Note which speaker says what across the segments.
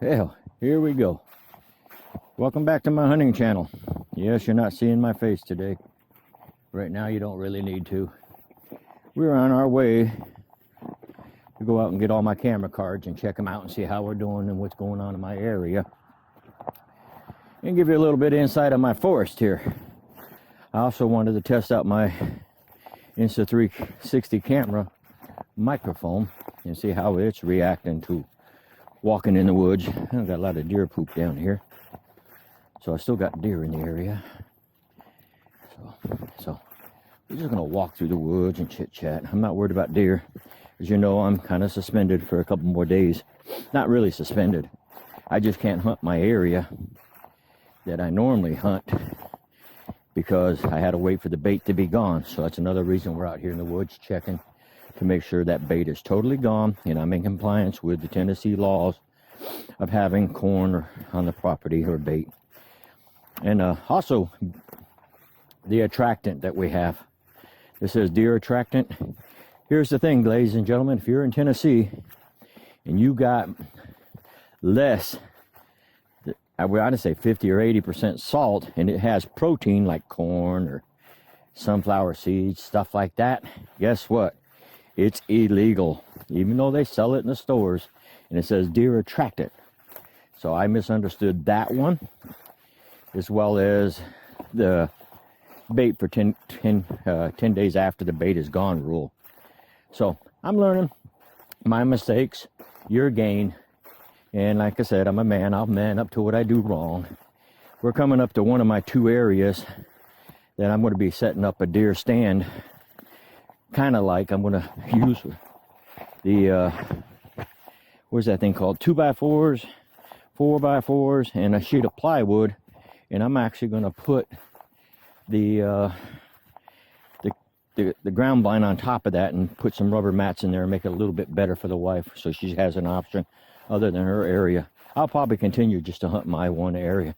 Speaker 1: Well, here we go. Welcome back to my hunting channel. Yes, you're not seeing my face today. Right now, you don't really need to. We're on our way to go out and get all my camera cards and check them out and see how we're doing and what's going on in my area. And give you a little bit of insight on my forest here. I also wanted to test out my Insta360 camera microphone and see how it's reacting to walking in the woods. I've got a lot of deer poop down here, so I still got deer in the area. So we're just gonna walk through the woods and chit chat. I'm not worried about deer. As you know, I'm kind of suspended for a couple more days. Not really suspended. I just can't hunt my area that I normally hunt because I had to wait for the bait to be gone. So that's another reason we're out here in the woods checking to make sure that bait is totally gone and I'm in compliance with the Tennessee laws of having corn on the property or bait. And also the attractant that we have. This says deer attractant. Here's the thing, ladies and gentlemen, if you're in Tennessee and you got less, I would say 50 or 80% salt, and it has protein like corn or sunflower seeds, stuff like that, guess what? It's illegal, even though they sell it in the stores, and it says deer attractant. So I misunderstood that one, as well as the bait for 10 days after the bait is gone rule. So I'm learning my mistakes, your gain. And like I said, I'm a man. I'll man up to what I do wrong. We're coming up to one of my two areas that I'm going to be setting up a deer stand. Kind of like I'm going to use the, what's that thing called? 2x4s, 4x4s, and a sheet of plywood. And I'm actually going to put the ground blind on top of that and put some rubber mats in there and make it a little bit better for the wife so she has an option other than her area. I'll probably continue just to hunt my one area.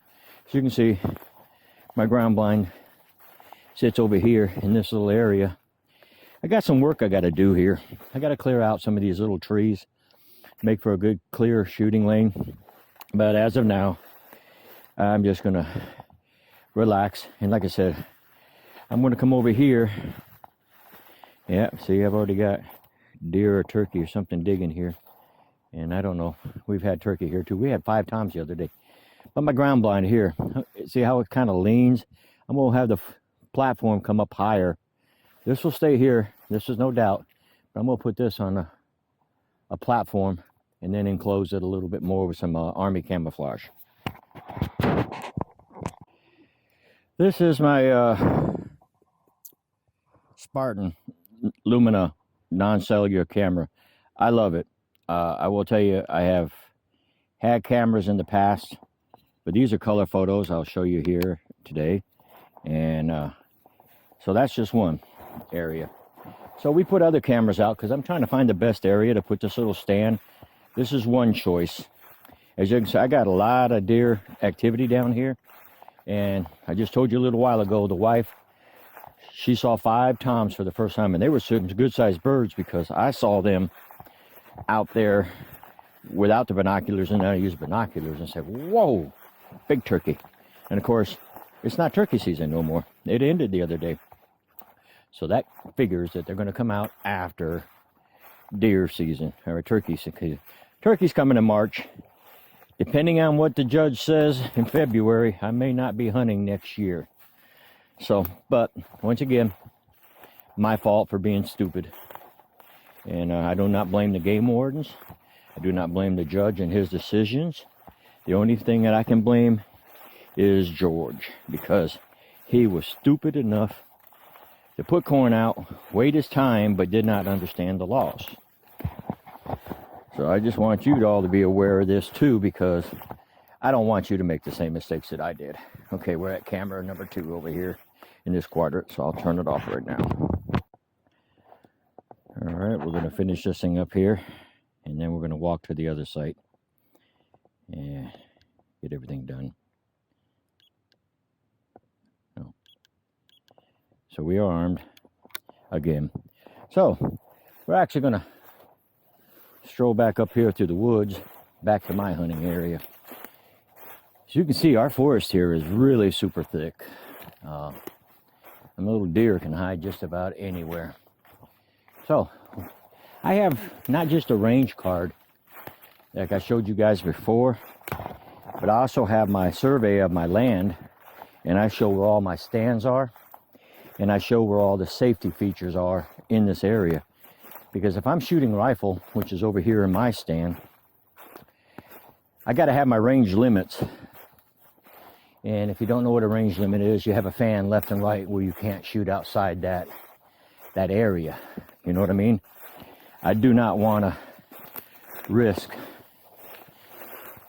Speaker 1: As you can see, my ground blind sits over here in this little area. I got some work I got to do here. I got to clear out some of these little trees, make for a good clear shooting lane. But as of now, I'm just going to relax. And like I said, I'm going to come over here. Yeah, see, I've already got deer or turkey or something digging here. And I don't know, we've had turkey here too. We had 5 times the other day. But my ground blind here, see how it kind of leans? I'm going to have the platform come up higher. This will stay here, this is no doubt. But I'm going to put this on a platform and then enclose it a little bit more with some army camouflage. This is my Spartan Lumina non-cellular camera. I love it. I will tell you, I have had cameras in the past, but these are color photos I'll show you here today. And so that's just one area. So we put other cameras out because I'm trying to find the best area to put this little stand. This is one choice. As you can see, I got a lot of deer activity down here. And I just told you a little while ago, the wife, she saw 5 toms for the first time, and they were some good-sized birds because I saw them out there without the binoculars, and then I used binoculars and said, whoa, big turkey. And of course, it's not turkey season no more. It ended the other day. So that figures that they're going to come out after deer season, or turkey season. Turkey's coming in March. Depending on what the judge says in February, I may not be hunting next year. So, but once again, my fault for being stupid. And I do not blame the game wardens. I do not blame the judge and his decisions. The only thing that I can blame is George, because he was stupid enough to put corn out, wait his time, but did not understand the laws. So I just want you all to be aware of this too, because I don't want you to make the same mistakes that I did. Okay, we're at camera number 2 over here in this quadrant, so I'll turn it off right now. All right, we're going to finish this thing up here, and then we're going to walk to the other site and get everything done. Oh. So we are armed again. So we're actually going to stroll back up here through the woods back to my hunting area. As you can see, our forest here is really super thick. And little deer can hide just about anywhere. So, I have not just a range card, like I showed you guys before, but I also have my survey of my land, and I show where all my stands are, and I show where all the safety features are in this area. Because if I'm shooting rifle, which is over here in my stand, I got to have my range limits. And if you don't know what a range limit is, you have a fan left and right where you can't shoot outside that area. You know what I mean? I do not want to risk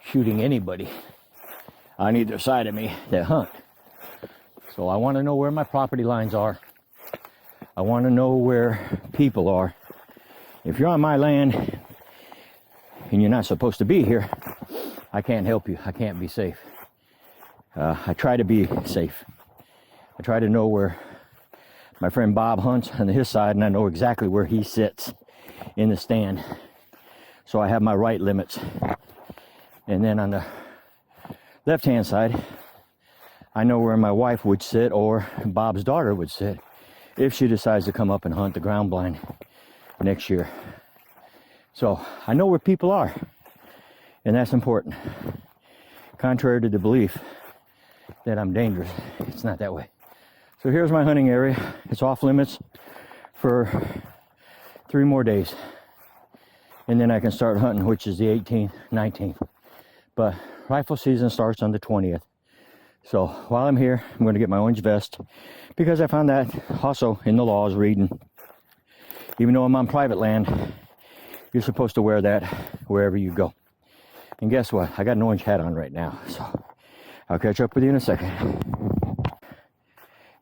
Speaker 1: shooting anybody on either side of me that hunt. So I want to know where my property lines are. I want to know where people are. If you're on my land and you're not supposed to be here, I can't help you. I can't be safe. I try to be safe. I try to know where my friend Bob hunts on his side, and I know exactly where he sits in the stand. So I have my right limits. And then on the left-hand side, I know where my wife would sit, or Bob's daughter would sit, if she decides to come up and hunt the ground blind next year. So I know where people are, and that's important. Contrary to the belief that I'm dangerous, it's not that way. So here's my hunting area. It's off limits for 3 more days, and then I can start hunting, which is the 18th, 19th. But rifle season starts on the 20th. So while I'm here, I'm going to get my orange vest, because I found that also in the laws reading, even though I'm on private land, you're supposed to wear that wherever you go. And guess what? I got an orange hat on right now. So I'll catch up with you in a second.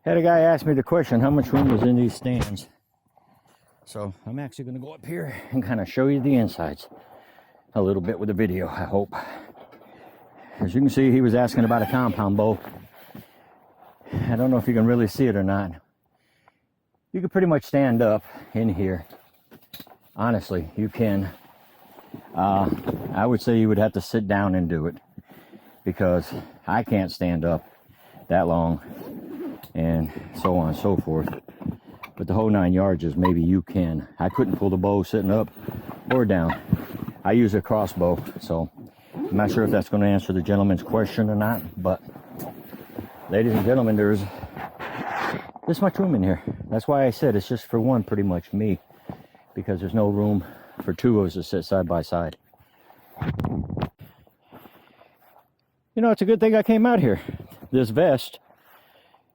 Speaker 1: Had a guy ask me the question, how much room was in these stands? So I'm actually going to go up here and kind of show you the insides a little bit with the video, I hope. As you can see, he was asking about a compound bow. I don't know if you can really see it or not. You can pretty much stand up in here. Honestly, you can. I would say you would have to sit down and do it, because I can't stand up that long, and so on and so forth. But the whole 9 yards is maybe you can. I couldn't pull the bow sitting up or down. I use a crossbow, so I'm not sure if that's going to answer the gentleman's question or not, but ladies and gentlemen, there's this much room in here. That's why I said it's just for one, pretty much me, because there's no room for 2 of us to sit side by side. You know, it's a good thing I came out here. This vest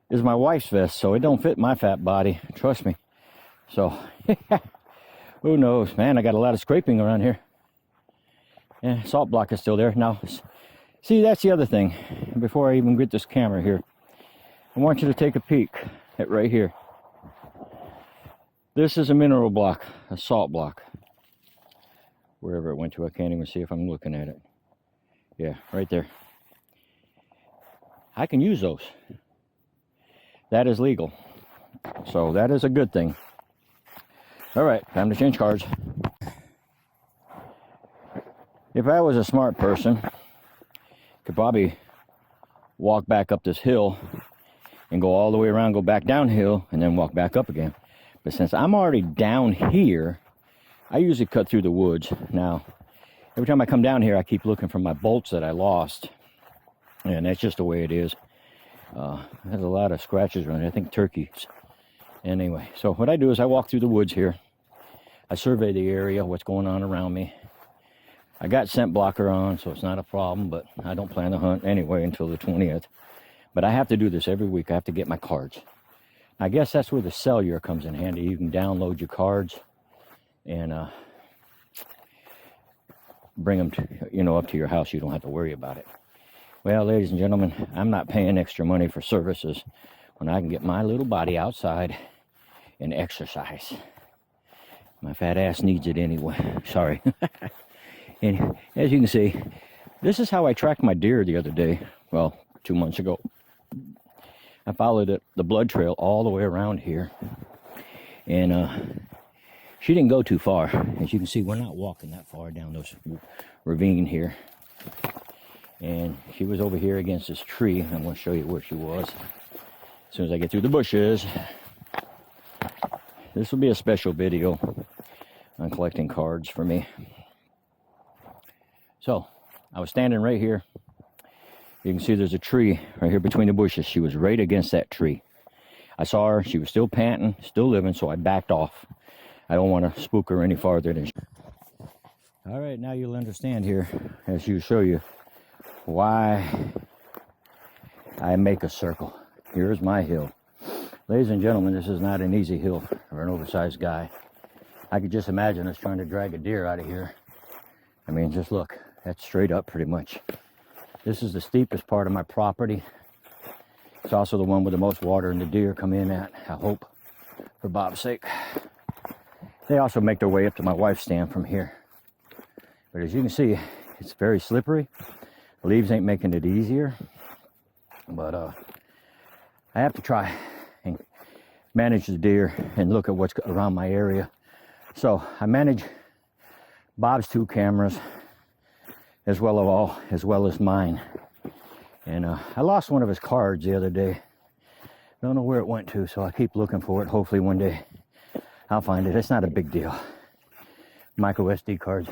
Speaker 1: is my wife's vest, so it don't fit my fat body, trust me. So, who knows, man, I got a lot of scraping around here. Yeah, salt block is still there. Now, see, that's the other thing. Before I even get this camera here, I want you to take a peek at right here. This is a mineral block, a salt block. Wherever it went to, I can't even see if I'm looking at it. Yeah, right there. I can use those. That is legal. So that is a good thing. All right, time to change cards. If I was a smart person, could probably walk back up this hill and go all the way around, go back downhill, and then walk back up again. But since I'm already down here, I usually cut through the woods. Now, every time I come down here, I keep looking for my bolts that I lost. And that's just the way it is. There's a lot of scratches around here. I think turkeys. Anyway, so what I do is I walk through the woods here. I survey the area, what's going on around me. I got scent blocker on, so it's not a problem, but I don't plan to hunt anyway until the 20th. But I have to do this every week. I have to get my cards. I guess that's where the cellular comes in handy. You can download your cards and bring them to, up to your house. You don't have to worry about it. Well, ladies and gentlemen, I'm not paying extra money for services when I can get my little body outside and exercise. My fat ass needs it anyway. Sorry. And as you can see, this is how I tracked my deer the other day. Well, 2 months ago. I followed the blood trail all the way around here. And she didn't go too far. As you can see, we're not walking that far down those ravine here. And she was over here against this tree. I'm going to show you where she was as soon as I get through the bushes. This will be a special video on collecting cards for me. So, I was standing right here. You can see there's a tree right here between the bushes. She was right against that tree. I saw her. She was still panting, still living, so I backed off. I don't want to spook her any farther than she. All right, now you'll understand here as she show you why I make a circle. Here's my hill. Ladies and gentlemen, this is not an easy hill for an oversized guy. I could just imagine us trying to drag a deer out of here. I mean, just look, that's straight up pretty much. This is the steepest part of my property. It's also the one with the most water and the deer come in at, I hope, for Bob's sake. They also make their way up to my wife's stand from here. But as you can see, it's very slippery. The leaves ain't making it easier. But I have to try and manage the deer and look at what's around my area. So I manage Bob's 2 cameras as well as mine. And I lost one of his cards the other day. Don't know where it went to, so I keep looking for it. Hopefully one day I'll find it. It's not a big deal. Micro SD cards.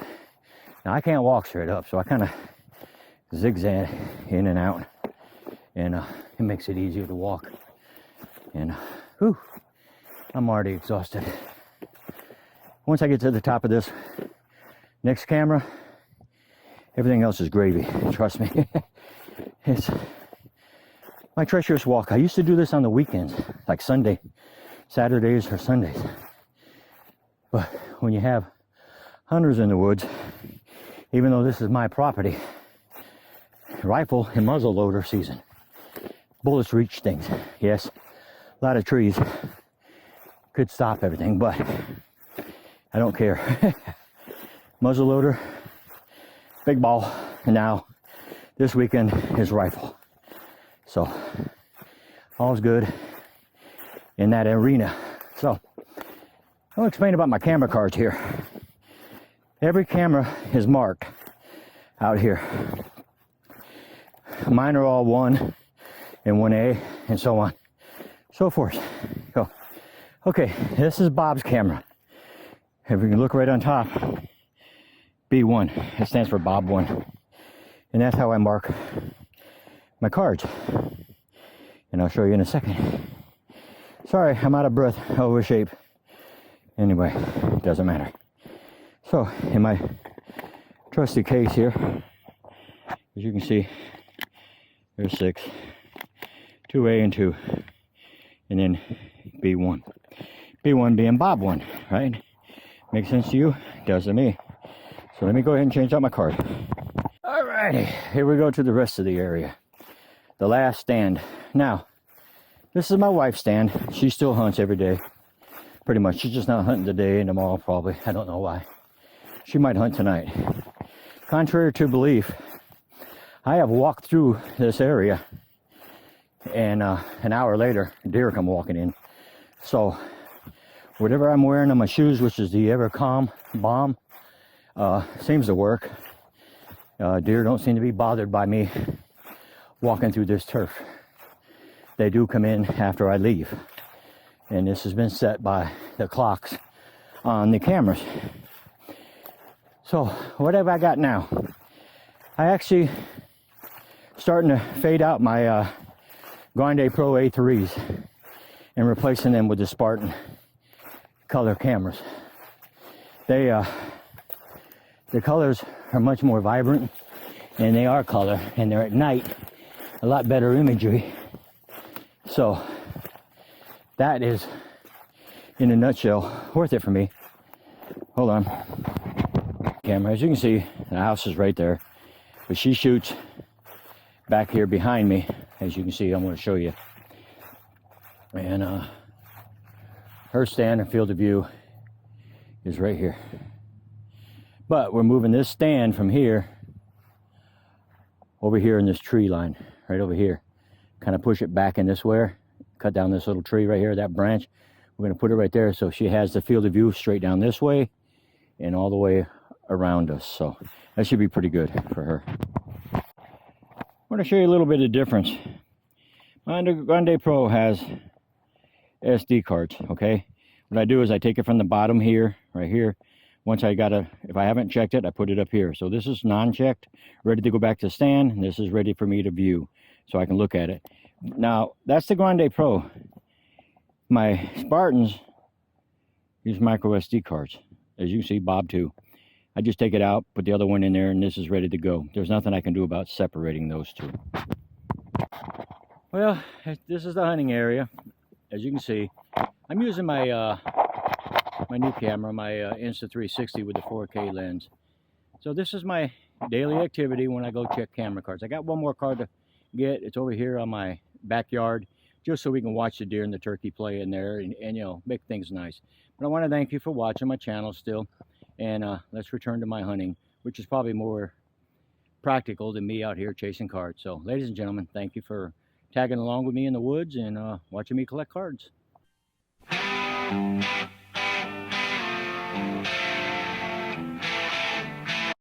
Speaker 1: Now I can't walk straight up, so I kind of zigzag in and out, and it makes it easier to walk. And whew, I'm already exhausted. Once I get to the top of this next camera, everything else is gravy. Trust me. It's my treacherous walk. I used to do this on the weekends, like Saturdays or Sundays. But when you have hunters in the woods, even though this is my property, rifle and muzzle loader season, bullets reach things. Yes, a lot of trees could stop everything, but I don't care. Muzzle loader, big ball, and now this weekend is rifle. So all's good in that arena. So I'll explain about my camera cards here. Every camera is marked out here. Mine are all 1 and 1A and so on, so forth. So, okay, this is Bob's camera. If you can look right on top, B1, it stands for Bob 1. And that's how I mark my cards. And I'll show you in a second. Sorry, I'm out of breath, over shape. Anyway, doesn't matter. So, in my trusty case here, as you can see, there's 6, 2A and 2, and then B1. B1 being Bob 1, right? Makes sense to you? Does to me. So let me go ahead and change out my card. Alrighty, here we go to the rest of the area. The last stand. Now, this is my wife's stand. She still hunts every day. Pretty much. She's just not hunting today and tomorrow probably. I don't know why. She might hunt tonight. Contrary to belief, I have walked through this area and an hour later, deer come walking in. So, whatever I'm wearing on my shoes, which is the EverCalm Bomb, seems to work. Deer don't seem to be bothered by me walking through this turf. They do come in after I leave. And this has been set by the clocks on the cameras. So, what have I got now? I actually starting to fade out my Grande Pro A3s and replacing them with the Spartan color cameras. The colors are much more vibrant, and they are color, and they're at night, a lot better imagery. So that is, in a nutshell, worth it for me. Hold on. Camera, as you can see, the house is right there, but she shoots back here behind me. As you can see, I'm going to show you. And her stand and field of view is right here. But we're moving this stand from here over here in this tree line, right over here. Kind of push it back in this way, cut down this little tree right here, that branch. We're going to put it right there so she has the field of view straight down this way and all the way around us. So That should be pretty good for her. I want to show you a little bit of difference. My Grande Pro has SD cards, okay? What I do is I take it from the bottom here, right here. Once I if I haven't checked it, I put it up here. So this is non-checked, ready to go back to stand, and this is ready for me to view, so I can look at it. Now, that's the Grande Pro. My Spartans use micro SD cards. As you can see, Bob too. I just take it out, put the other one in there, and this is ready to go. There's nothing I can do about separating those two. Well, this is the hunting area. As you can see, I'm using my my new camera, my Insta360 with the 4K lens. So this is my daily activity when I go check camera cards. I got one more card to get. It's over here on my backyard, just so we can watch the deer and the turkey play in there and you know, make things nice. But I want to thank you for watching my channel still, and let's return to my hunting, which is probably more practical than me out here chasing cards. So ladies and gentlemen, thank you for tagging along with me in the woods and watching me collect cards.